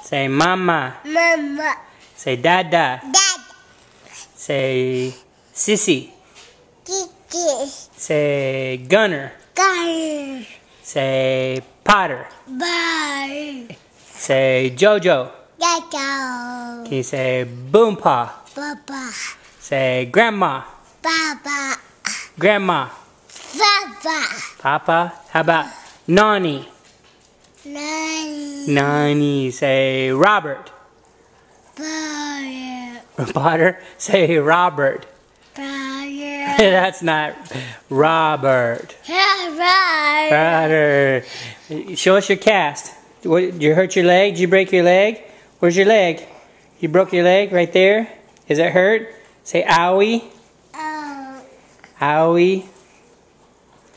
Say mama. Mama. Say dada. Dad. Say sissy. Kiki. Say gunner. Car. Say Potter. Bar. Say Jojo. Gato. Can you say Boompaw? Papa. Say grandma. Papa. Grandma. Papa. Papa. How about Nani? Nani. Nani. Say Robert. Potter. Potter. Say Robert. Potter. That's not Robert. Robert. Potter. Show us your cast. What, did you hurt your leg? Did you break your leg? Where's your leg? You broke your leg right there? Is it hurt? Say owie. Oh. Owie.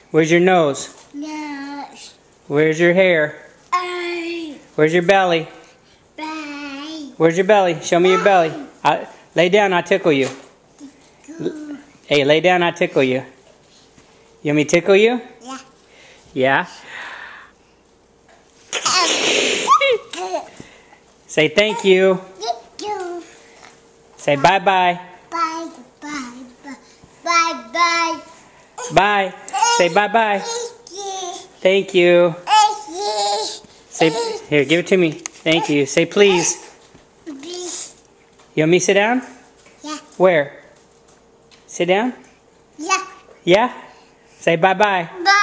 Where's your nose? Nose. Where's your hair? Eye. Where's your belly? Bye. Where's your belly? Show me your belly. Lay down, I'll tickle you. Hey, lay down, I'll tickle you. You want me to tickle you? Yeah. Yeah? Say thank you. Thank you. Say bye-bye. Bye. Bye. Bye. Bye. Bye. Say bye-bye. Thank you. Thank you. Thank you. Say, here, give it to me. Thank you. Say please. Please. You want me to sit down? Yeah. Where? Sit down? Yeah. Yeah? Say bye-bye. Bye.